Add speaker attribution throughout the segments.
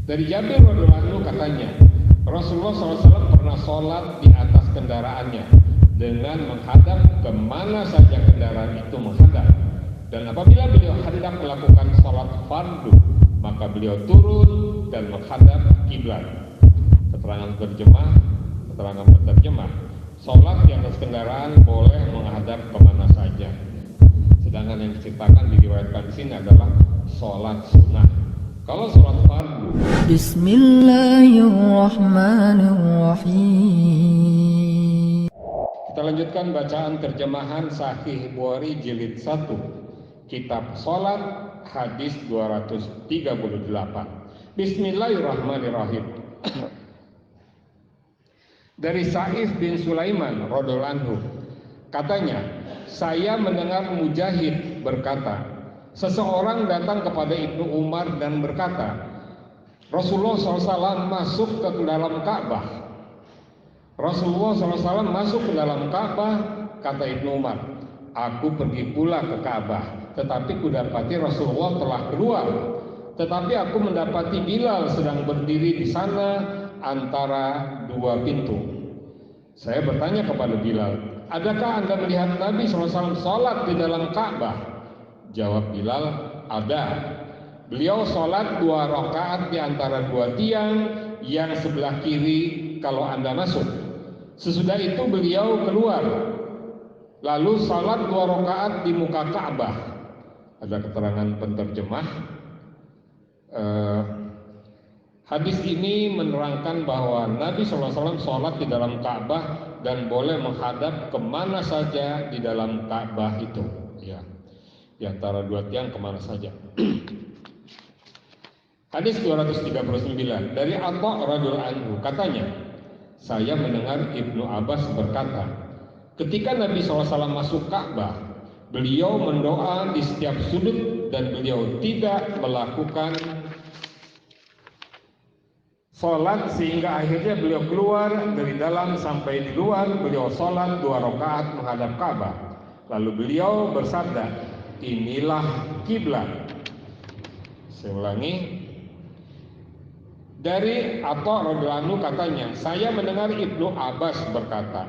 Speaker 1: Dari Jabir radhiyallahu anhu katanya, Rasulullah SAW pernah sholat di atas kendaraannya dengan menghadap kemana saja kendaraan itu menghadap. Dan apabila beliau hendak melakukan sholat fardu, maka beliau turun dan menghadap kiblat. Keterangan penerjemah, sholat di atas kendaraan boleh menghadap kemana saja. Sedangkan yang diceritakan diriwayatkan di sini adalah sholat sunnah. Kalau sholat fardu,
Speaker 2: Bismillahirrahmanirrahim.
Speaker 1: kita lanjutkan bacaan terjemahan Sahih Bukhari jilid 1, kitab sholat, hadis 238. Bismillahirrahmanirrahim. Dari Sa'id bin Sulaiman radhiyallahu anhu, katanya, saya mendengar Mujahid berkata, seseorang datang kepada Ibnu Umar dan berkata, Rasulullah SAW masuk ke dalam Ka'bah. Rasulullah SAW masuk ke dalam Ka'bah, kata Ibnu Umar, aku pergi pula ke Ka'bah, tetapi kudapati Rasulullah telah keluar. Tetapi aku mendapati Bilal sedang berdiri di sana antara dua pintu. Saya bertanya kepada Bilal, adakah Anda melihat Nabi SAW sholat di dalam Ka'bah? Jawab Bilal, ada. Beliau sholat 2 rakaat di antara 2 tiang yang sebelah kiri kalau Anda masuk. Sesudah itu beliau keluar, lalu sholat 2 rakaat di muka Ka'bah. Ada keterangan penerjemah. Hadis ini menerangkan bahwa Nabi SAW sholat di dalam Ka'bah dan boleh menghadap kemana saja di dalam Ka'bah itu, ya, di antara 2 tiang kemana saja. Hadis 239 dari Atha radhiyallahu anhu, katanya, saya mendengar Ibnu Abbas berkata, ketika Nabi SAW masuk Ka'bah, beliau mendoa di setiap sudut dan beliau tidak melakukan sholat sehingga akhirnya beliau keluar dari dalam sampai di luar. Beliau sholat 2 rakaat menghadap Ka'bah. Lalu beliau bersabda, inilah kiblat. Saya ulangi. Dari Atha radhiyallahu anhu katanya, saya mendengar Ibnu Abbas berkata,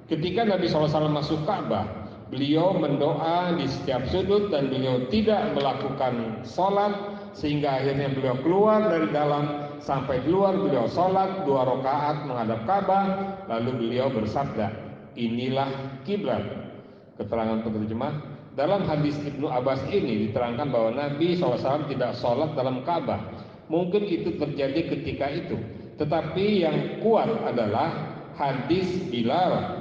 Speaker 1: ketika Nabi SAW masuk Ka'bah, beliau mendoa di setiap sudut dan beliau tidak melakukan sholat sehingga akhirnya beliau keluar dari dalam sampai keluar. Beliau sholat 2 rakaat menghadap Ka'bah, lalu beliau bersabda, inilah kiblat. Keterangan penerjemah, dalam hadis Ibnu Abbas ini diterangkan bahwa Nabi SAW tidak sholat dalam Ka'bah. Mungkin itu terjadi ketika itu, tetapi yang kuat adalah hadis Bilal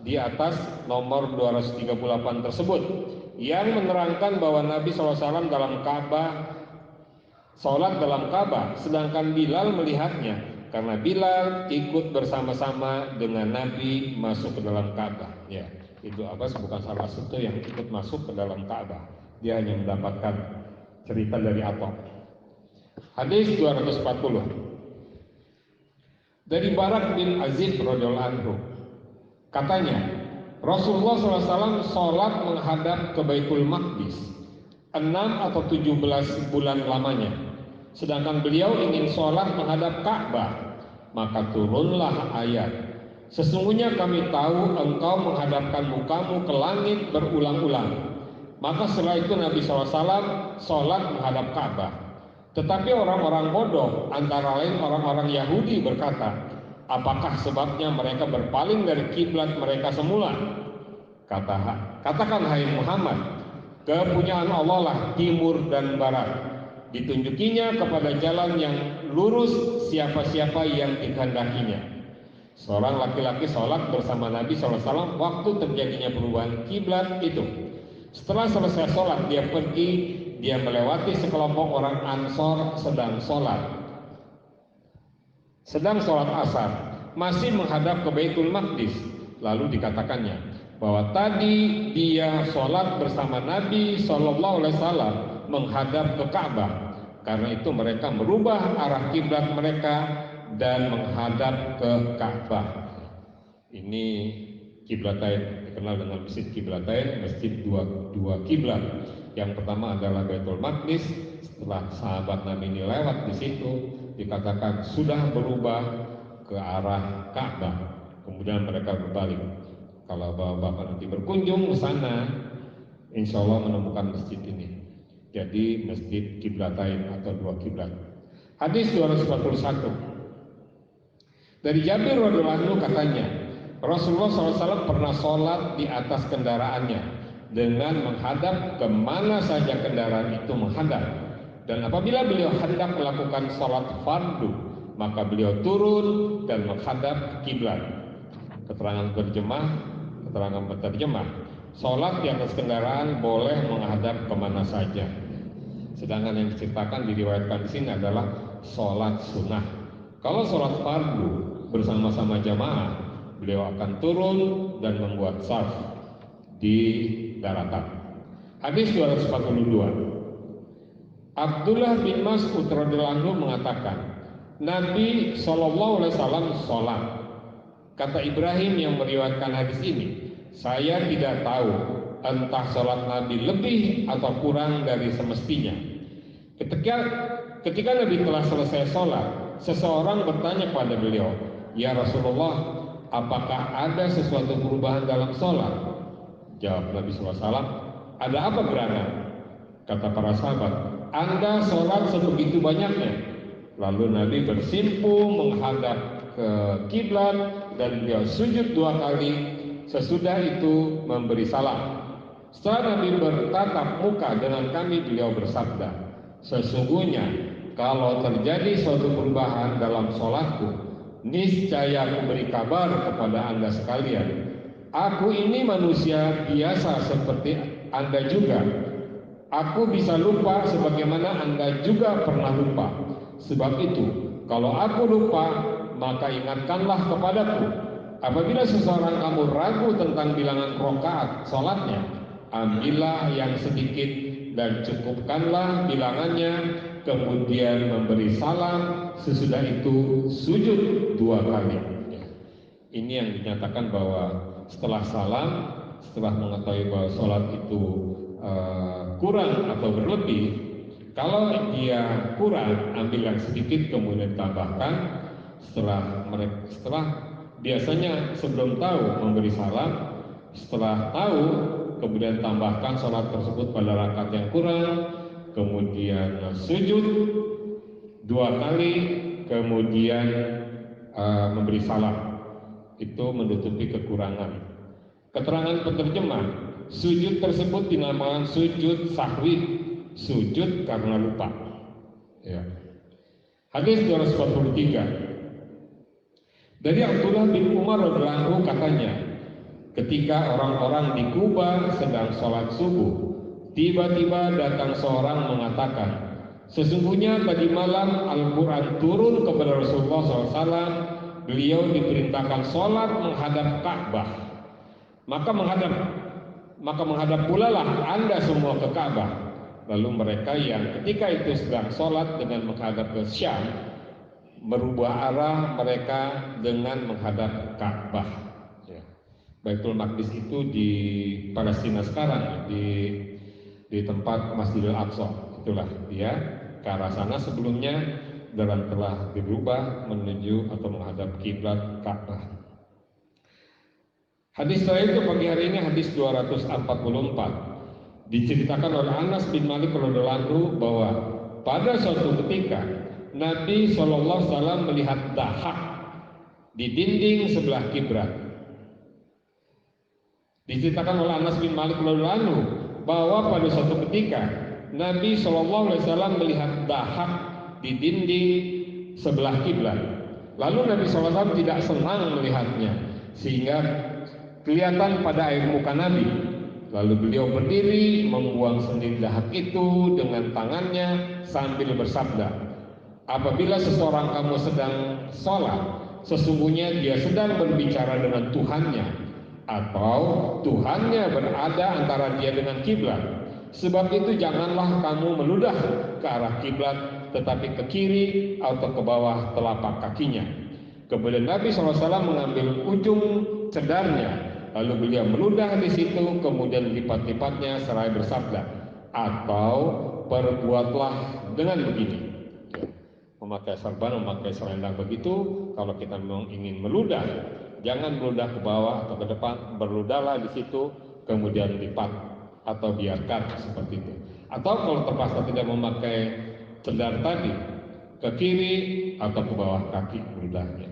Speaker 1: di atas nomor 238 tersebut yang menerangkan bahwa Nabi SAW dalam Ka'bah, sholat dalam Ka'bah, sedangkan Bilal melihatnya karena Bilal ikut bersama-sama dengan Nabi masuk ke dalam Ka'bah. Ya, Ibnu Abbas bukan salah satu yang ikut masuk ke dalam Ka'bah, dia hanya mendapatkan cerita dari Atha. Hadis 240 dari Barak bin Azib radhiyallahu anhu, katanya, Rasulullah SAW sholat menghadap ke Baitul Maqdis 6 atau 17 bulan lamanya. Sedangkan beliau ingin sholat menghadap Ka'bah, maka turunlah ayat, sesungguhnya kami tahu engkau menghadapkan mukamu ke langit berulang-ulang. Maka setelah itu Nabi SAW sholat menghadap Ka'bah. Tetapi orang-orang bodoh, antara lain orang-orang Yahudi, berkata, apakah sebabnya mereka berpaling dari kiblat mereka semula? Katakan hai Muhammad, kepunyaan Allah lah timur dan barat. Ditunjukinya kepada jalan yang lurus siapa-siapa yang dikehendakinya. Seorang laki-laki sholat bersama Nabi SAW waktu terjadinya perubahan kiblat itu. Setelah selesai sholat, dia pergi. Dia melewati sekelompok orang Ansor sedang sholat asar, masih menghadap ke Baitul Maqdis. Lalu dikatakannya bahwa tadi dia sholat bersama Nabi SAW menghadap ke Ka'bah. Karena itu mereka merubah arah kiblat mereka dan menghadap ke Ka'bah. Ini kiblatain, dikenal dengan masjid kiblatain, masjid dua kiblat. Yang pertama adalah Baitul Maqdis, setelah sahabat Nabi ini lewat di situ, dikatakan sudah berubah ke arah Ka'bah. Kemudian mereka berbalik. Kalau bapak nanti berkunjung ke sana, insya Allah menemukan masjid ini. Jadi masjid Qiblatain atau dua kiblat. Hadis 241 dari Jabir radhiyallahu anhu katanya, Rasulullah SAW pernah sholat di atas kendaraannya dengan menghadap kemana saja kendaraan itu menghadap. Dan apabila beliau hendak melakukan sholat fardu, maka beliau turun dan menghadap kiblat. Keterangan penerjemah, sholat di atas kendaraan boleh menghadap kemana saja. Sedangkan yang diceritakan diriwayatkan di sini adalah sholat sunnah. Kalau sholat fardu bersama-sama jamaah, beliau akan turun dan membuat shaf di daratan. Hadis 242. Abdullah bin Mas'ud radhiyallahu anhu mengatakan, Nabi SAW sholat. Kata Ibrahim yang meriwayatkan hadis ini, saya tidak tahu entah sholat Nabi lebih atau kurang dari semestinya. Ketika Nabi telah selesai sholat, seseorang bertanya kepada beliau, ya Rasulullah, apakah ada sesuatu perubahan dalam sholat? Jawab Nabi SAW, ada apa gerangan? Kata para sahabat, Anda sholat sebegitu banyaknya. Lalu Nabi bersimpu menghadap ke kiblat dan beliau sujud 2 kali. Sesudah itu memberi salam. Setelah Nabi bertatap muka dengan kami, beliau bersabda, sesungguhnya kalau terjadi suatu perubahan dalam sholatku, niscaya aku beri kabar kepada Anda sekalian. Aku ini manusia biasa seperti Anda juga. Aku bisa lupa sebagaimana Anda juga pernah lupa. Sebab itu, kalau aku lupa, maka ingatkanlah kepadaku. Apabila seseorang kamu ragu tentang bilangan rakaat sholatnya, ambillah yang sedikit dan cukupkanlah bilangannya, kemudian memberi salam, sesudah itu sujud 2 kali. Ini yang dinyatakan bahwa setelah salam, setelah mengetahui bahwa sholat itu kurang atau berlebih, kalau dia kurang, ambil yang sedikit kemudian tambahkan. Setelah biasanya sebelum tahu memberi salam, setelah tahu kemudian tambahkan sholat tersebut pada rakaat yang kurang, kemudian sujud 2 kali, kemudian memberi salam. Itu menutupi kekurangan. Keterangan penerjemah, sujud tersebut dinamakan sujud sahwi, sujud karena lupa. Ya. Hadis 243 dari Abdullah bin Umar radhiyallahu anhu katanya, ketika orang-orang di Kuba sedang sholat subuh, tiba-tiba datang seorang mengatakan, sesungguhnya tadi malam Al-Quran turun kepada Rasulullah SAW. Beliau diperintahkan sholat menghadap Ka'bah. Maka menghadap pula lah Anda semua ke Ka'bah. Lalu mereka yang ketika itu sedang sholat dengan menghadap ke Syam, merubah arah mereka dengan menghadap Ka'bah. Ya. Baitul Maqdis itu di Palestina sekarang, di tempat Masjidil Aqsa. Itulah dia ke arah sana. Sebelumnya dan telah dirubah menuju atau menghadap kiblat Ka'bah. Hadis terakhir itu pagi hari ini hadis 244 diceritakan oleh Anas bin Malik radhiyallahu anhu bahwa pada suatu ketika Nabi SAW melihat dahak di dinding sebelah kiblat. Diceritakan oleh Anas bin Malik radhiyallahu anhu bahwa pada suatu ketika Nabi SAW melihat dahak di dinding sebelah kiblat. Lalu Nabi SAW tidak senang melihatnya, sehingga kelihatan pada air muka Nabi. Lalu beliau berdiri membuang sendi dahak itu dengan tangannya sambil bersabda, apabila seseorang kamu sedang sholat, sesungguhnya dia sedang berbicara dengan Tuhannya, atau Tuhannya berada antara dia dengan kiblat. Sebab itu janganlah kamu meludah ke arah kiblat, tetapi ke kiri atau ke bawah telapak kakinya. Kemudian Nabi SAW mengambil ujung cedarnya, lalu beliau meludah di situ, kemudian lipat-lipatnya seraya bersabda, atau perbuatlah dengan begini. Ya. Memakai serban, memakai selendang begitu. Kalau kita memang ingin meludah, jangan meludah ke bawah atau ke depan, berludahlah di situ, kemudian lipat atau biarkan seperti itu. Atau kalau terpaksa tidak memakai cendar tadi, ke kiri atau ke bawah kaki meludahnya.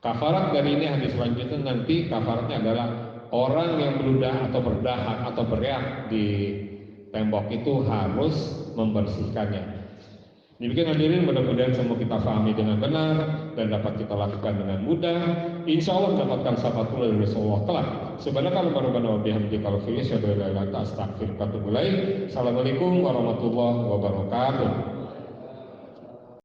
Speaker 1: Kafarat dari ini hadis selanjutnya nanti kafaratnya adalah orang yang meludah atau berdahak atau beriak di tembok itu harus membersihkannya. Demikian hadirin, mudah-mudahan semua kita pahami dengan benar dan dapat kita lakukan dengan mudah. Insya Allah mendapatkan syafaat dari Rasulullah kelak. Subhanakallahumma rabbana wa bihamdika asyhadu an la ilaha illa anta astaghfiruka wa atubu ilaik. Assalamualaikum warahmatullahi wabarakatuh.